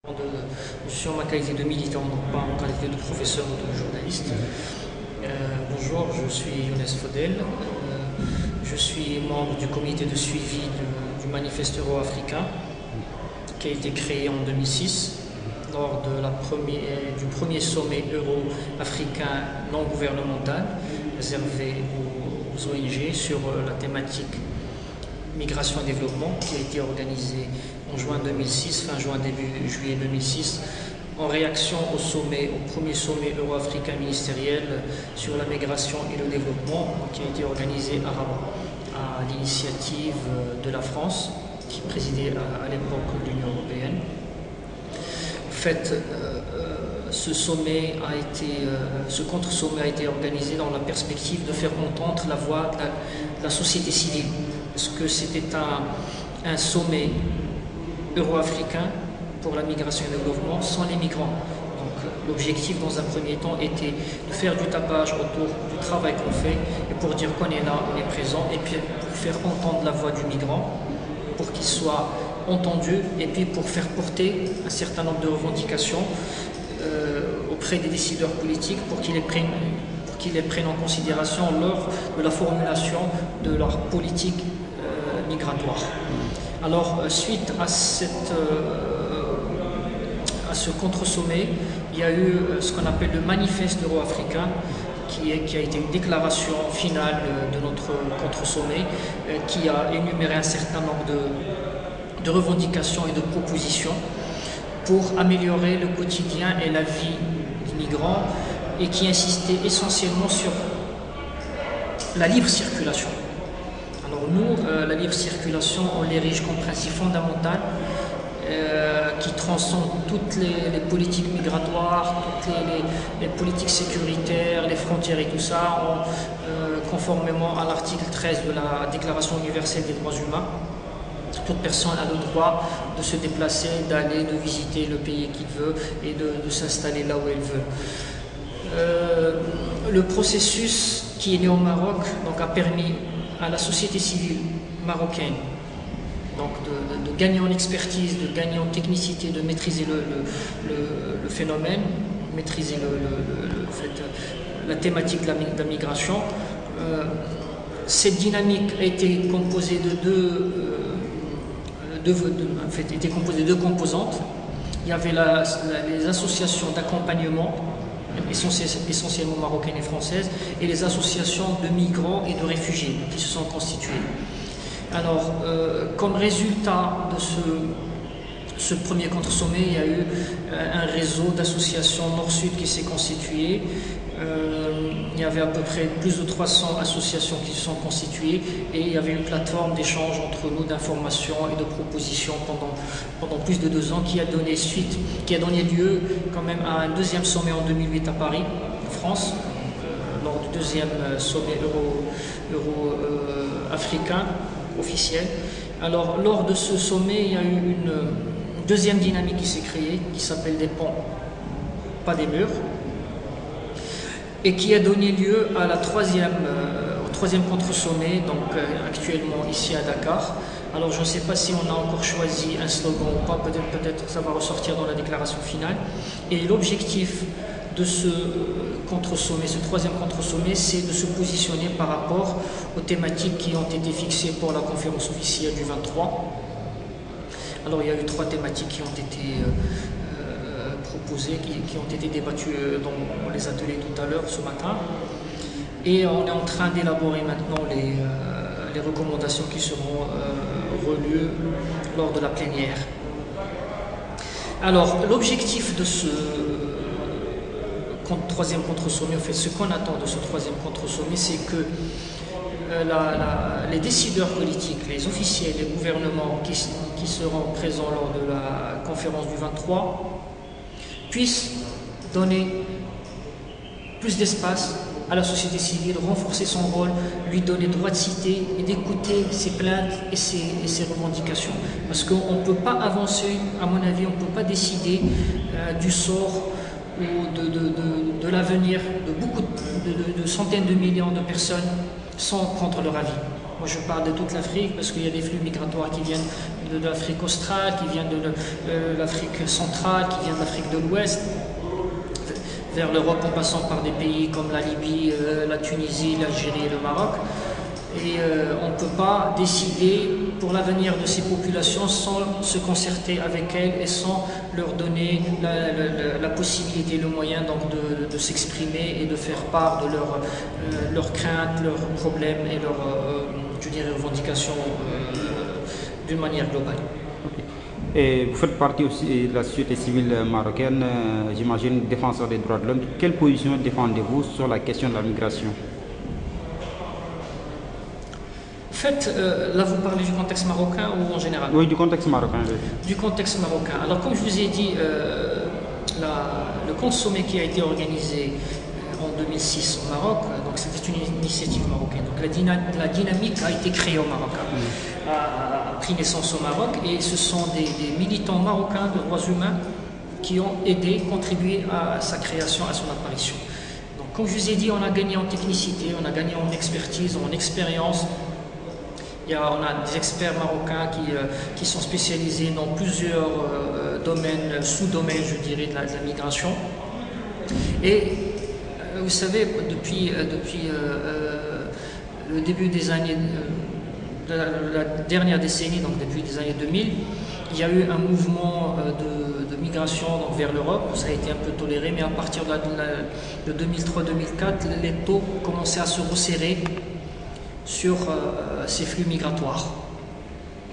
Je suis en ma qualité de militant, donc pas en qualité de professeur ou de journaliste. Bonjour, je suis Younes Fodel. Je suis membre du comité de suivi du manifeste euro-africain qui a été créé en 2006 lors du premier sommet euro-africain non gouvernemental réservé aux ONG sur la thématique migration et développement qui a été organisé en juin 2006, fin juin, début juillet 2006, en réaction au premier sommet euro-africain ministériel sur la migration et le développement qui a été organisé à Rabat, à l'initiative de la France, qui présidait à l'époque l'Union européenne. En fait, ce contre-sommet a été organisé dans la perspective de faire entendre la voix de la société civile, parce que c'était un sommet euro-africain pour la migration et le développement sans les migrants. Donc l'objectif dans un premier temps était de faire du tapage autour du travail qu'on fait et pour dire qu'on est là, on est présent, et puis pour faire entendre la voix du migrant, pour qu'il soit entendu, et puis pour faire porter un certain nombre de revendications auprès des décideurs politiques pour qu'ils les prennent en considération lors de la formulation de leur politique migratoire. Alors, suite à ce contre-sommet, il y a eu ce qu'on appelle le manifeste euro-africain, qui a été une déclaration finale de notre contre-sommet, qui a énuméré un certain nombre de revendications et de propositions pour améliorer le quotidien et la vie des migrants, et qui insistait essentiellement sur la libre circulation. Alors nous, la libre circulation, on l'érige comme principe fondamental qui transcende toutes les politiques migratoires, toutes les politiques sécuritaires, les frontières et tout ça, conformément à l'article 13 de la Déclaration universelle des droits humains. Toute personne a le droit de se déplacer, d'aller, de visiter le pays qu'il veut et de s'installer là où elle veut. Le processus qui est né au Maroc donc, a permis à la société civile marocaine donc de gagner en expertise, de gagner en technicité, de maîtriser le phénomène, maîtriser la thématique de la migration. Cette dynamique a été composée de deux composantes. Il y avait les associations d'accompagnement, essentiellement marocaines et françaises, et les associations de migrants et de réfugiés qui se sont constituées. Alors, comme résultat de ce premier contre-sommet, il y a eu un réseau d'associations Nord-Sud qui s'est constitué. Il y avait à peu près plus de 300 associations qui se sont constituées, et il y avait une plateforme d'échange entre nous d'informations et de propositions pendant plus de 2 ans qui a donné lieu quand même à un deuxième sommet en 2008 à Paris, en France, lors du deuxième sommet euro-africain officiel. Alors lors de ce sommet, il y a eu une deuxième dynamique qui s'est créée, qui s'appelle des ponts, pas des murs, et qui a donné lieu à au troisième contre-sommet, donc actuellement ici à Dakar. Alors je ne sais pas si on a encore choisi un slogan ou pas, peut-être ça va ressortir dans la déclaration finale. Et l'objectif de ce contre-sommet, ce troisième contre-sommet, c'est de se positionner par rapport aux thématiques qui ont été fixées pour la conférence officielle du 23. Alors il y a eu 3 thématiques qui ont été proposées, qui ont été débattues dans les ateliers tout à l'heure ce matin. Et on est en train d'élaborer maintenant les recommandations qui seront relues lors de la plénière. Alors l'objectif de ce troisième contre-sommet, en fait, ce qu'on attend de ce troisième contre-sommet, c'est que les décideurs politiques, les officiels, les gouvernements qui seront présents lors de la conférence du 23 puissent donner plus d'espace à la société civile, renforcer son rôle, lui donner droit de citer et d'écouter ses plaintes et ses revendications. Parce qu'on ne peut pas avancer, à mon avis, on ne peut pas décider du sort ou de l'avenir de centaines de millions de personnes sans prendre leur avis. Moi je parle de toute l'Afrique parce qu'il y a des flux migratoires qui viennent de l'Afrique australe, qui viennent de l'Afrique centrale, qui viennent de l'Afrique de l'Ouest, vers l'Europe en passant par des pays comme la Libye, la Tunisie, l'Algérie et le Maroc. Et on ne peut pas décider pour l'avenir de ces populations sans se concerter avec elles et sans leur donner la possibilité, le moyen donc de s'exprimer et de faire part de leurs craintes, leurs problèmes et leurs je dirais, revendications d'une manière globale. Et vous faites partie aussi de la société civile marocaine, j'imagine, défenseur des droits de l'homme. Quelle position défendez-vous sur la question de la migration? En fait, là vous parlez du contexte marocain ou en général? Oui, du contexte marocain. Oui. Du contexte marocain. Alors comme je vous ai dit, le grand sommet qui a été organisé en 2006 au Maroc, donc c'était une initiative marocaine. Donc la dynamique a été créée au Maroc, a pris naissance au Maroc, et ce sont des militants marocains de droits humains qui ont aidé, contribué à sa création, à son apparition. Donc comme je vous ai dit, on a gagné en technicité, on a gagné en expertise, en expérience. On a des experts marocains qui sont spécialisés dans plusieurs domaines, sous-domaines, je dirais, de la migration. Et vous savez, depuis le début des années, la dernière décennie, donc depuis les années 2000, il y a eu un mouvement de migration donc, vers l'Europe. Ça a été un peu toléré, mais à partir de 2003-2004, les taux commençaient à se resserrer sur ces flux migratoires.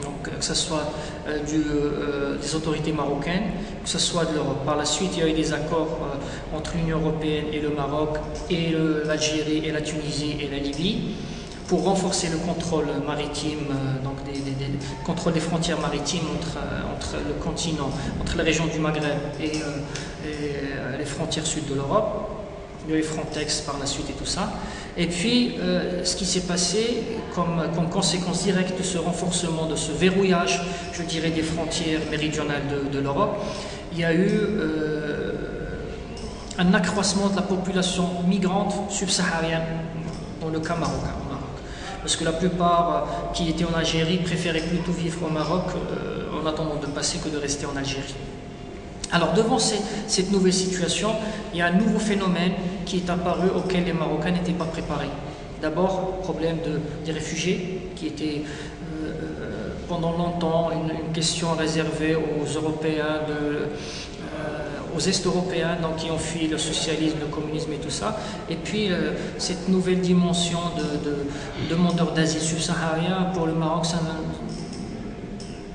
Donc, que ce soit des autorités marocaines, que ce soit de l'Europe. Par la suite, il y a eu des accords entre l'Union européenne et le Maroc, et l'Algérie, et la Tunisie, et la Libye, pour renforcer le contrôle maritime, donc contrôle des frontières maritimes entre le continent, entre la région du Maghreb et les frontières sud de l'Europe. Il y a eu Frontex par la suite et tout ça. Et puis, ce qui s'est passé comme conséquence directe de ce renforcement, de ce verrouillage, je dirais, des frontières méridionales de l'Europe, il y a eu un accroissement de la population migrante subsaharienne dans le cas marocain. Parce que la plupart qui étaient en Algérie préféraient plutôt vivre au Maroc en attendant de passer que de rester en Algérie. Alors devant cette nouvelle situation, il y a un nouveau phénomène qui est apparu auquel les Marocains n'étaient pas préparés. D'abord, problème des réfugiés, qui était pendant longtemps une question réservée aux Européens, aux Est-Européens, donc qui ont fui le socialisme, le communisme et tout ça. Et puis cette nouvelle dimension de demandeurs d'asile subsahariens, pour le Maroc,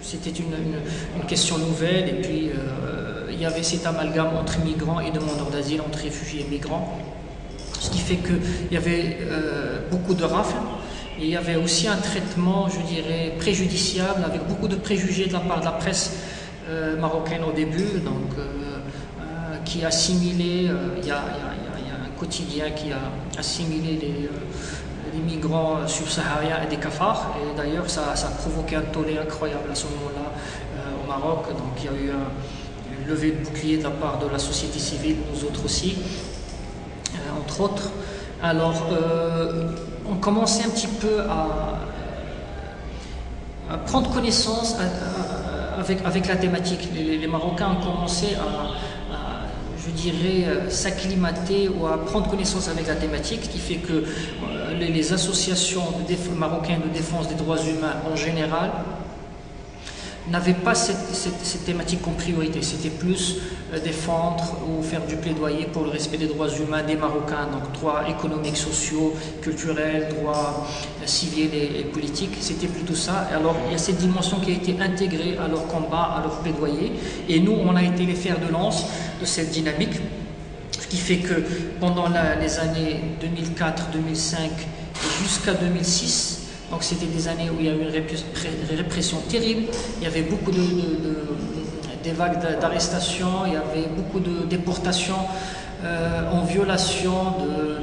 c'était une question nouvelle. Et puis il y avait cet amalgame entre migrants et demandeurs d'asile, entre réfugiés et migrants. Ce qui fait qu'il y avait beaucoup de rafles. Et il y avait aussi un traitement, je dirais, préjudiciable, avec beaucoup de préjugés de la part de la presse marocaine au début, donc qui assimilait, il y a un quotidien qui a assimilé les migrants subsahariens et des cafards, et d'ailleurs ça a provoqué un tollé incroyable à ce moment-là au Maroc. Donc il y a eu une levée de bouclier de la part de la société civile, nous autres aussi, entre autres. Alors on commençait un petit peu à prendre connaissance avec la thématique. Les Marocains ont commencé je dirais, s'acclimater ou à prendre connaissance avec la thématique, qui fait que les associations marocaines de défense des droits humains en général n'avaient pas cette thématique comme priorité. C'était plus défendre ou faire du plaidoyer pour le respect des droits humains des Marocains, donc droits économiques, sociaux, culturels, droits civils et politiques. C'était plutôt ça. Alors il y a cette dimension qui a été intégrée à leur combat, à leur plaidoyer, et nous on a été les fers de lance de cette dynamique, ce qui fait que pendant les années 2004, 2005 et jusqu'à 2006, donc c'était des années où il y a eu une répression terrible, il y avait beaucoup des vagues d'arrestations, il y avait beaucoup de déportations en violation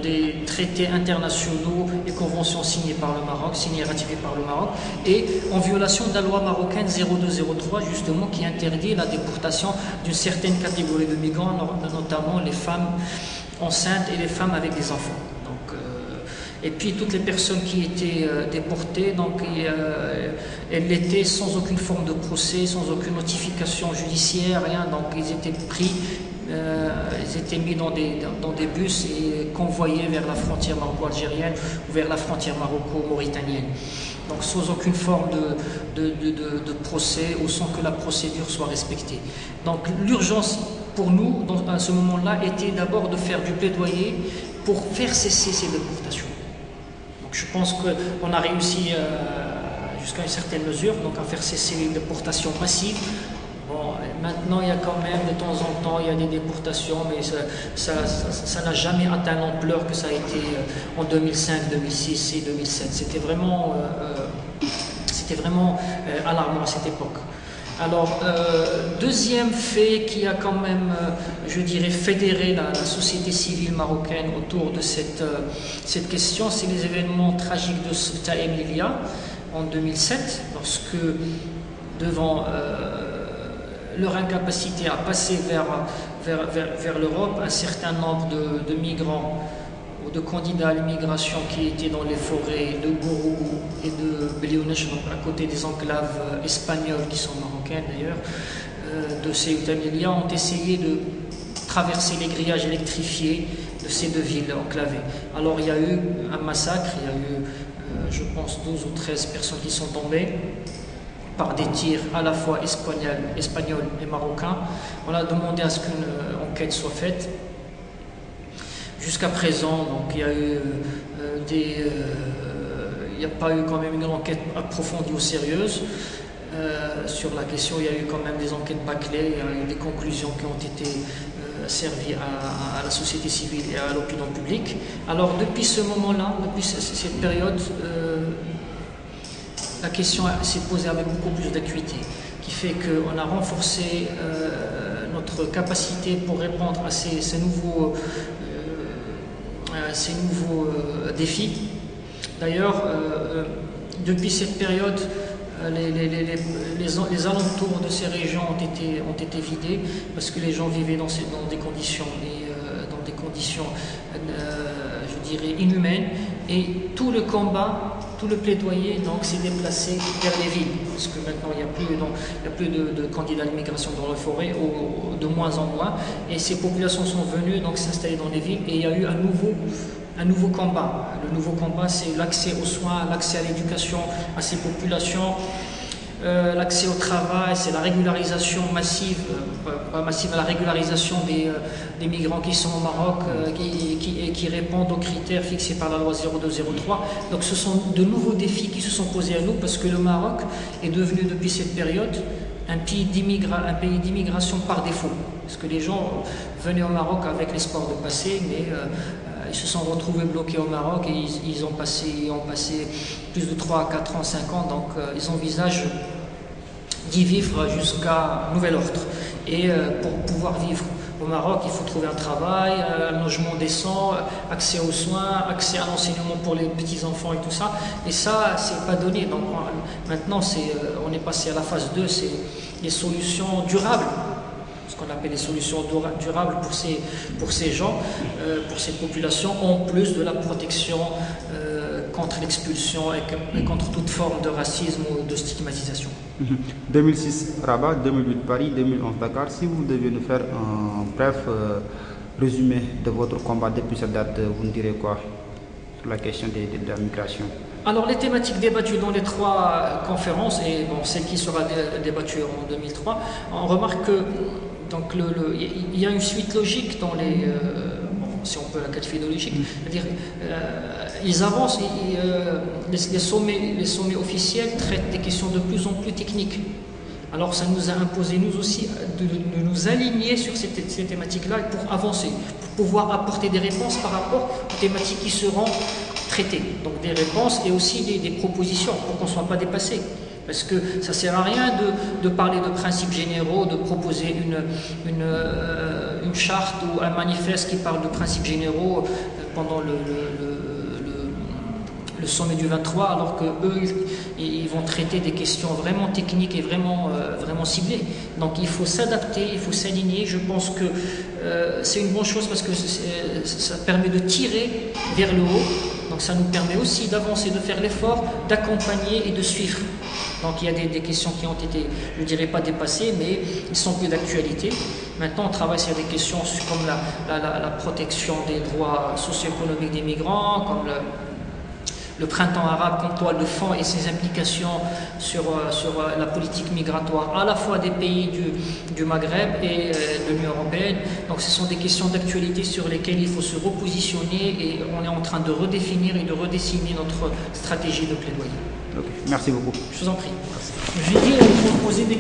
des traités internationaux et conventions signées par le Maroc, signées et ratifiées par le Maroc, et en violation de la loi marocaine 0203, justement, qui interdit la déportation d'une certaine catégorie de migrants, notamment les femmes enceintes et les femmes avec des enfants. Et puis toutes les personnes qui étaient déportées, donc elles l'étaient sans aucune forme de procès, sans aucune notification judiciaire, rien. Donc ils étaient pris, ils étaient mis dans des bus et convoyés vers la frontière maroco-algérienne ou vers la frontière maroco-mauritanienne. Donc sans aucune forme de procès ou sans que la procédure soit respectée. Donc l'urgence pour nous, à ce moment-là, était d'abord de faire du plaidoyer pour faire cesser ces déportations. Donc je pense qu'on a réussi jusqu'à une certaine mesure donc à faire cesser les déportations massives. Bon, maintenant, il y a quand même, de temps en temps, il y a des déportations, mais ça n'a jamais atteint l'ampleur que ça a été en 2005, 2006 et 2007. C'était vraiment alarmant à cette époque. Alors, deuxième fait qui a quand même, je dirais, fédéré la société civile marocaine autour de cette question, c'est les événements tragiques de Ceuta et Melilla en 2007, lorsque, devant leur incapacité à passer vers l'Europe, un certain nombre de migrants ou de candidats à l'immigration qui étaient dans les forêts de Gourou et de Beliounech, à côté des enclaves espagnoles qui sont marocaines d'ailleurs, de Ceuta et Melilla, ont essayé de traverser les grillages électrifiés de ces deux villes enclavées. Alors il y a eu un massacre, il y a eu, je pense, 12 ou 13 personnes qui sont tombées par des tirs à la fois espagnols et marocains. On a demandé à ce qu'une enquête soit faite. Jusqu'à présent, donc, il n'y a pas eu quand même une enquête approfondie ou sérieuse sur la question. Il y a eu quand même des enquêtes bâclées, il y a eu des conclusions qui ont été servies à la société civile et à l'opinion publique. Alors depuis ce moment-là, depuis cette période, la question s'est posée avec beaucoup plus d'acuité, qui fait qu'on a renforcé notre capacité pour répondre à ces nouveaux défis. D'ailleurs, depuis cette période, les alentours de ces régions ont été vidés parce que les gens vivaient dans des conditions, je dirais, inhumaines. Et tout le combat, tout le plaidoyer s'est déplacé vers les villes, parce que maintenant il n'y a plus de candidats à l'immigration dans les forêts, de moins en moins, et ces populations sont venues s'installer dans les villes, et il y a eu un nouveau combat. Le nouveau combat, c'est l'accès aux soins, l'accès à l'éducation à ces populations, l'accès au travail, c'est la régularisation massive, pas massive, la régularisation des migrants qui sont au Maroc et qui répondent aux critères fixés par la loi 0203. Donc ce sont de nouveaux défis qui se sont posés à nous parce que le Maroc est devenu depuis cette période un pays d'immigration par défaut. Parce que les gens venaient au Maroc avec l'espoir de passer, mais ils se sont retrouvés bloqués au Maroc et ils ont passé plus de 3, 4 ans, 5 ans, donc ils envisagent d'y vivre jusqu'à nouvel ordre. Et pour pouvoir vivre au Maroc, il faut trouver un travail, un logement décent, accès aux soins, accès à l'enseignement pour les petits-enfants et tout ça. Et ça, c'est pas donné. Donc maintenant, on est passé à la phase 2, c'est les solutions durables. Ce qu'on appelle les solutions durables pour ces gens, pour cette population, en plus de la protection contre l'expulsion et contre toute forme de racisme ou de stigmatisation. 2006 Rabat, 2008 Paris, 2011 Dakar. Si vous deviez nous faire un bref résumé de votre combat depuis cette date, vous nous direz quoi sur la question de la migration? Alors les thématiques débattues dans les 3 conférences, et celle qui sera débattue en 2003, on remarque que il y a une suite logique dans les, si on peut la qualifier de logique, c'est-à-dire ils avancent, les sommets officiels traitent des questions de plus en plus techniques. Alors ça nous a imposé, nous aussi, de nous aligner sur ces thématiques-là pour avancer, pour pouvoir apporter des réponses par rapport aux thématiques qui seront traitées. Donc des réponses et aussi des propositions pour qu'on ne soit pas dépassé. Parce que ça ne sert à rien de parler de principes généraux, de proposer une charte ou un manifeste qui parle de principes généraux pendant le sommet du 23, alors qu'eux, ils vont traiter des questions vraiment techniques et vraiment ciblées. Donc il faut s'adapter, il faut s'aligner. Je pense que c'est une bonne chose parce que ça permet de tirer vers le haut Donc ça nous permet aussi d'avancer, de faire l'effort, d'accompagner et de suivre. Donc il y a des questions qui ont été, je ne dirais pas dépassées, mais ils sont plus d'actualité. Maintenant, on travaille sur des questions comme la protection des droits socio-économiques des migrants, comme le printemps arabe comme toile de fond et ses implications sur la politique migratoire à la fois des pays du Maghreb et de l'Union européenne. Donc ce sont des questions d'actualité sur lesquelles il faut se repositionner et on est en train de redéfinir et de redessiner notre stratégie de plaidoyer. Okay. Merci beaucoup. Je vous en prie. Merci. J'ai dit, on peut poser des questions.